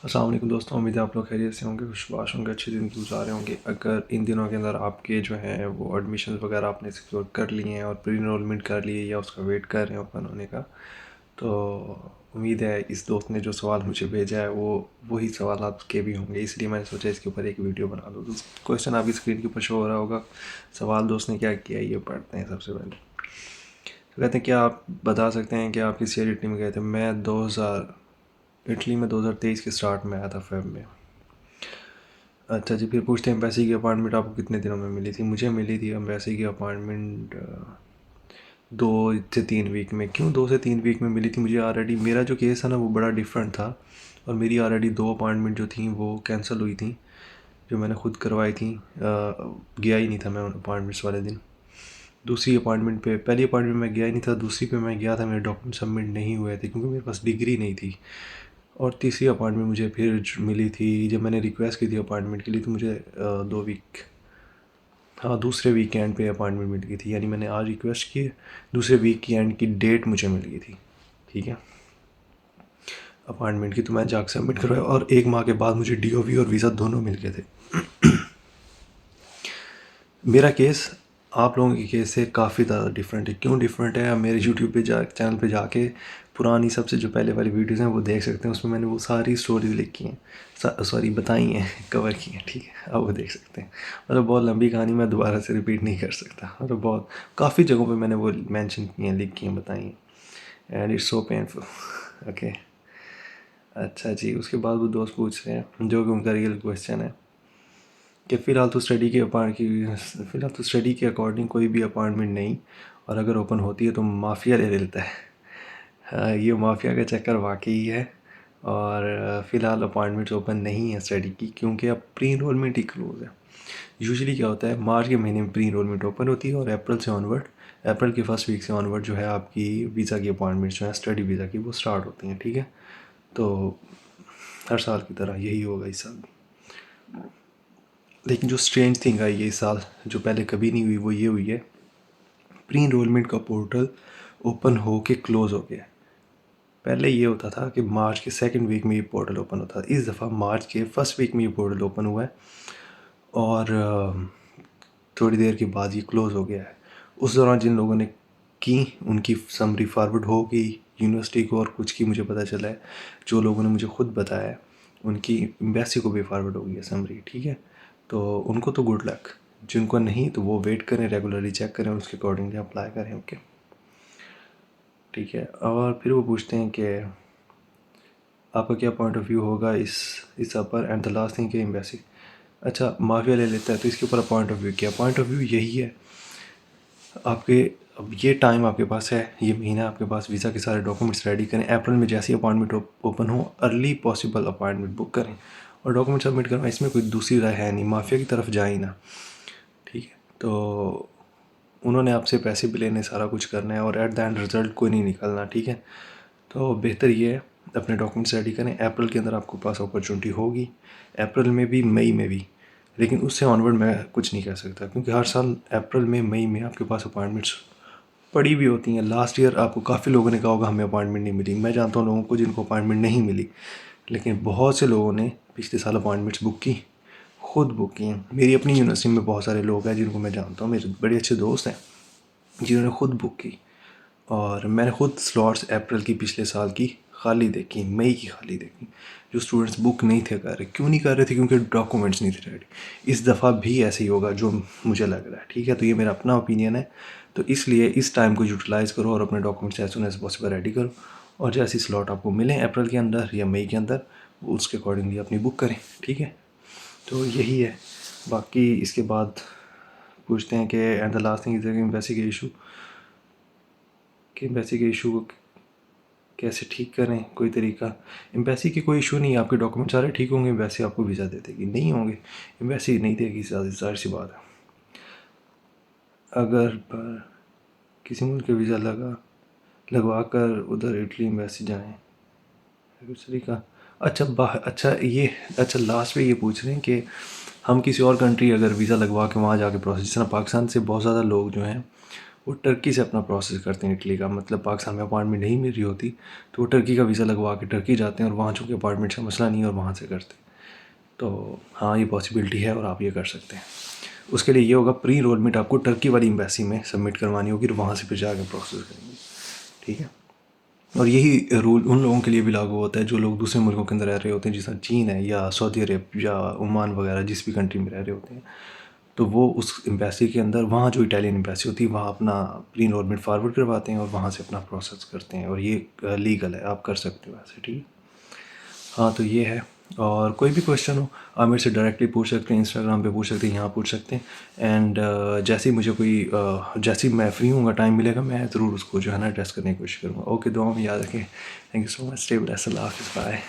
अस्सलाम वालेकुम दोस्तों, उम्मीद है आप लोग खैरियत से होंगे, खुशबाश होंगे, अच्छी ज़िंदगी गुजार रहे होंगे। अगर इन दिनों के अंदर आपके जो हैं वो एडमिशन वगैरह आपने सिक्योर कर लिए हैं और प्री इनरोलमेंट कर लिए या उसका वेट कर रहे हैं ओपन होने का, तो उम्मीद है इस दोस्त ने जो सवाल मुझे भेजा है वो वही सवाल आपके भी होंगे, इसलिए मैंने सोचा इसके ऊपर एक वीडियो बना दूँ। तो क्वेश्चन आपकी स्क्रीन के ऊपर शो हो रहा होगा। सवाल दोस्त ने क्या किया ये पढ़ते हैं सबसे पहले। तो कहते हैं, क्या आप बता सकते हैं कि आप किस ईयर इटली में गए थे? मैं 2000 इटली में 2023 के स्टार्ट में आया था, फेब में। अच्छा जी, फिर पूछते हैं एम्बेसी की अपार्टमेंट आपको कितने दिनों में मिली थी? मुझे मिली थी एम्बेसी की अपार्टमेंट 2 से 3 वीक में। क्यों 2 से 3 वीक में मिली थी? मुझे ऑलरेडी मेरा जो केस था ना वो बड़ा डिफरेंट था, और मेरी ऑलरेडी 2 अपार्टमेंट जो थी वो कैंसिल हुई थी, जो मैंने ख़ुद करवाई थी। गया ही नहीं था मैं उन अपार्टमेंट्स वाले दिन। दूसरी अपार्टमेंट पे, पहली अपार्टमेंट में गया ही नहीं था, दूसरी पे मैं गया था, मेरे डॉक्यूमेंट सबमिट नहीं हुए थे क्योंकि मेरे पास डिग्री नहीं थी। और तीसरी अपार्टमेंट मुझे फिर मिली थी जब मैंने रिक्वेस्ट की थी अपार्टमेंट के लिए, तो मुझे 2 वीक, हाँ, दूसरे वीकेंड पे अपार्टमेंट मिल गई थी। यानी मैंने आज रिक्वेस्ट की, दूसरे वीक की एंड की डेट मुझे मिल गई थी, ठीक है, अपार्टमेंट की। तो मैं जाकर सबमिट करवाया और 1 माह के बाद मुझे DOV और वीज़ा दोनों मिल गए थे। मेरा केस आप लोगों के केस से काफ़ी ज़्यादा डिफरेंट है। क्यों डिफरेंट है? आप मेरे यूट्यूब पे चैनल पे जाके पुरानी सबसे जो पहले वाली वीडियोस हैं वो देख सकते हैं। उसमें मैंने वो सारी स्टोरीज लिखी हैं, सॉरी बताई हैं, कवर की हैं, ठीक है, आप वो देख सकते हैं। मतलब बहुत लंबी कहानी, मैं दोबारा से रिपीट नहीं कर सकता। मतलब बहुत काफ़ी जगहों पे मैंने वो मेंशन की हैं, लिखी हैं, बताई हैं, and it's so painful. Okay, अच्छा जी, उसके बाद वो दोस्त पूछ रहे हैं जो कि उनका रियल क्वेश्चन है कि फ़िलहाल तो स्टडी के अकॉर्डिंग कोई भी अपार्टमेंट नहीं, और अगर ओपन होती है तो माफिया ले लेता है। हाँ, ये माफिया का चक्कर वाकई है। और फ़िलहाल अपार्टमेंट्स ओपन नहीं है स्टडी की, क्योंकि अब प्री इनरोलमेंट ही क्लोज़ है। यूजुअली क्या होता है, मार्च के महीने में प्री इनरोलमेंट ओपन होती है और अप्रैल के फर्स्ट वीक से ऑनवर्ड जो है आपकी वीज़ा की अपॉइंटमेंट्स जो है स्टडी वीज़ा की वो स्टार्ट होती हैं, ठीक है। तो हर साल की तरह यही होगा इस साल। लेकिन जो स्ट्रेंज थिंग आई है इस साल, जो पहले कभी नहीं हुई, वो ये हुई है, प्री इनरोलमेंट का पोर्टल ओपन हो के क्लोज़ हो गया। पहले ये होता था कि मार्च के सेकंड वीक में ये पोर्टल ओपन होता था। इस दफ़ा मार्च के फर्स्ट वीक में ये पोर्टल ओपन हुआ है और थोड़ी देर के बाद ये क्लोज़ हो गया है। उस दौरान जिन लोगों ने की उनकी समरी फॉरवर्ड हो गई यूनिवर्सिटी को, और कुछ की मुझे पता चला है, जो लोगों ने मुझे ख़ुद बताया है उनकी एम्बेसी को भी फॉरवर्ड हो गई है समरी, ठीक है। तो उनको तो गुड लक, जिनको नहीं तो वो वेट करें, रेगुलरली चेक करें और उसके अकॉर्डिंगली अप्लाई करें, ओके, ठीक है। और फिर वो पूछते हैं कि आपका क्या पॉइंट ऑफ व्यू होगा इस पर, एंड द लास्ट थिंग कि एम्बेसी अच्छा माफिया ले लेता है, तो इसके ऊपर पॉइंट ऑफ व्यू क्या? पॉइंट ऑफ व्यू यही है, आपके अब ये टाइम आपके पास है, ये महीना आपके पास, वीज़ा के सारे डॉक्यूमेंट्स रेडी करें। अप्रैल में जैसी अपॉइंटमेंट ओपन हो, अर्ली पॉसिबल अपॉइंटमेंट बुक करें और डॉक्यूमेंट सबमिट करवाएं। इसमें कोई दूसरी राय है नहीं, माफिया की तरफ जाए ना, ठीक है। तो उन्होंने आपसे पैसे भी लेने, सारा कुछ करना है, और एट द एंड रिज़ल्ट कोई नहीं निकलना, ठीक है। तो बेहतर ये है अपने डॉक्यूमेंट्स रेडी करें। अप्रैल के अंदर आपको पास अपॉर्चुनिटी होगी, अप्रैल में भी, मई में भी, लेकिन उससे ऑनवर्ड मैं कुछ नहीं कह सकता, क्योंकि हर साल अप्रैल में, मई में आपके पास अपॉइंटमेंट्स पड़ी भी होती हैं। लास्ट ईयर आपको काफ़ी लोगों ने कहा होगा हमें अपॉइंटमेंट नहीं मिली। मैं जानता हूँ लोगों को जिनको अपॉइंटमेंट नहीं मिली, लेकिन बहुत से लोगों ने पिछले साल अपॉइंटमेंट्स बुक की, खुद बुक की हैं। मेरी अपनी यूनिवर्सिटी में बहुत सारे लोग हैं जिनको मैं जानता हूँ, मेरे बड़े अच्छे दोस्त हैं जिन्होंने खुद बुक की, और मैंने खुद स्लॉट्स अप्रैल की पिछले साल की खाली देखी, मई की खाली देखी। जो स्टूडेंट्स बुक नहीं थे कर रहे, क्यों नहीं कर रहे थे? क्योंकि डॉक्यूमेंट्स नहीं थे रेडी। इस दफ़ा भी ऐसे ही होगा जो मुझे लग रहा है, ठीक है। तो ये मेरा अपना ओपिनियन है, तो इसलिए इस टाइम को यूटिलाइज़ करो और अपने documents as soon as possible ready करो, और जैसी स्लॉट आपको मिले अप्रैल के अंदर या मई के अंदर, उसके अकॉर्डिंगली अपनी बुक करें, ठीक है। तो यही है। बाकी इसके बाद पूछते हैं कि and the last thing is embassy के इशू, कि एम्बेसी के इशू को कैसे ठीक करें, कोई तरीका? एम्बेसी की कोई इशू नहीं है, आपके डॉक्यूमेंट सारे ठीक होंगे, एम्बेसी आपको वीज़ा दे देगी। नहीं होंगे, एम्बेसी नहीं देगी, जाहिर सी बात है। अगर पर किसी मुल्क का वीज़ा लगवा कर उधर इटली एम्बेसी जाएँ, कुछ तरीका? अच्छा लास्ट में ये पूछ रहे हैं कि हम किसी और कंट्री अगर वीज़ा लगवा के वहाँ जाके प्रोसेस, जिस तरह पाकिस्तान से बहुत ज़्यादा लोग जो हैं वो टर्की से अपना प्रोसेस करते हैं इटली का, मतलब पाकिस्तान में अपॉइंटमेंट नहीं मिल रही होती तो वो टर्की का वीज़ा लगवा के टर्की जाते हैं और वहाँ चूँकि अपॉइंटमेंट का मसला नहीं है और वहाँ से करते हैं। तो हाँ, ये पॉसिबिलिटी है और आप ये कर सकते हैं। उसके लिए ये होगा, प्री इनरोलमेंट आपको टर्की वाली एम्बेसी में सबमिट करवानी होगी और वहाँ से फिर जाकर प्रोसेस करेंगे, ठीक है। और यही रूल उन लोगों के लिए भी लागू होता है जो लोग दूसरे मुल्कों के अंदर रह रहे होते हैं, जैसा चीन है या सऊदी अरब या ओमान वगैरह, जिस भी कंट्री में रह रहे होते हैं, तो वो उस एम्बेसी के अंदर, वहाँ जो इटालियन एम्बेसी होती है, वहाँ अपना प्री इनरोलमेंट फारवर्ड करवाते हैं और वहाँ से अपना प्रोसेस करते हैं, और ये लीगल है, आप कर सकते हो ऐसे, ठीक है। हाँ, तो ये है। और कोई भी क्वेश्चन हो आप मेरे से डायरेक्टली पूछ सकते हैं, इंस्टाग्राम पे पूछ सकते हैं, यहाँ पूछ सकते हैं। एंड जैसे ही मुझे कोई जैसे ही मैं फ्री हूँगा, टाइम मिलेगा, मैं ज़रूर उसको जो है ना एड्रेस करने की कोशिश करूँगा। ओके, दुआ में याद रखें। Thank you so much. Stay blessed. अल्लाह हाफ़िज़। बाय।